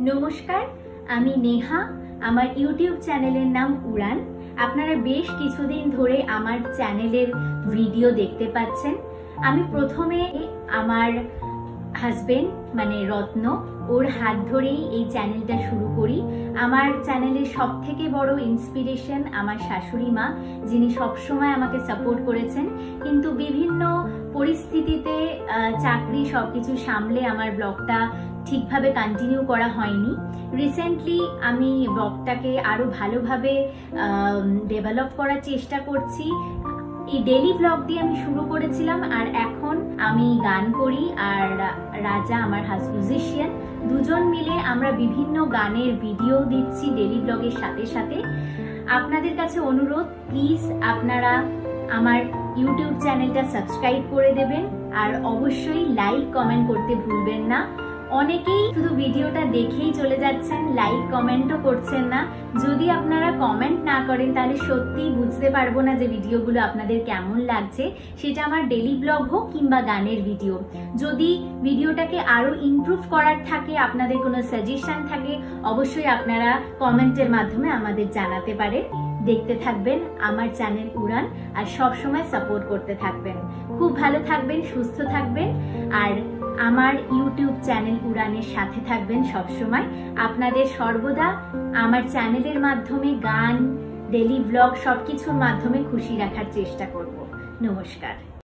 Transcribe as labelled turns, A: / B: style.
A: নমস্কার, আমি নেহা। আমার ইউটিউব চ্যানেলের নাম উড়ান। আপনারা বেশ কিছুদিন ধরে আমার চ্যানেলের ভিডিও দেখতে পাচ্ছেন। আমি প্রথমে আমার হাজবেন্ড মানে রত্ন, ওর হাত ধরেই এই চ্যানেলটা শুরু করি। আমার চ্যানেলের সব থেকে বড় ইন্সপিরেশন আমার শাশুড়ি মা, যিনি সবসময় আমাকে সাপোর্ট করেছেন, কিন্তু বিভিন্ন পরিস্থিতিতে চাকরি সবকিছু সামলে আমার ব্লগটা ঠিকভাবে কন্টিনিউ করা হয়নি। রিসেন্টলি আমি ব্লগটাকে আরো ভালোভাবে ডেভেলপ করার চেষ্টা করছি। এই ডেইলি ব্লগ দিয়ে আমি শুরু করেছিলাম, আর এখন আমি গান করি, আর রাজা আমার মিউজিশিয়ান, দুজন মিলে আমরা বিভিন্ন গানের ভিডিও দিচ্ছি ডেইলি ব্লগের সাথে সাথে। আপনাদের কাছে অনুরোধ, প্লিজ আপনারা আমার ইউটিউব চ্যানেলটা সাবস্ক্রাইব করে দেবেন, আর অবশ্যই লাইক কমেন্ট করতে ভুলবেন না। অনেকেই শুধু ভিডিওটা দেখেই চলে যাচ্ছেন, লাইক কমেন্টও করছেন না। যদি আপনারা কমেন্ট না করেন তাহলে সত্যিই বুঝতে পারবো না যে ভিডিওগুলো আপনাদের কেমন লাগছে, সেটা আমার ডেইলি ব্লগ হোক কিংবা গানের ভিডিও। যদি ভিডিওটাকে আরো ইমপ্রুভ করার থাকে, আপনাদের কোনো সাজেশন থাকে, অবশ্যই আপনারা কমেন্টের মাধ্যমে আমাদের জানাতে পারেন। দেখতে থাকবেন আমার চ্যানেল উড়ান, আর সবসময় সাপোর্ট করতে থাকবেন। খুব ভালো থাকবেন, সুস্থ থাকবেন, আর আমার ইউটিউব চ্যানেল উড়ানের সাথে থাকবেন সবসময়। আপনাদের সর্বদা আমার চ্যানেলের মাধ্যমে গান, ডেইলি ব্লগ সবকিছুর মাধ্যমে খুশি রাখার চেষ্টা করব। নমস্কার।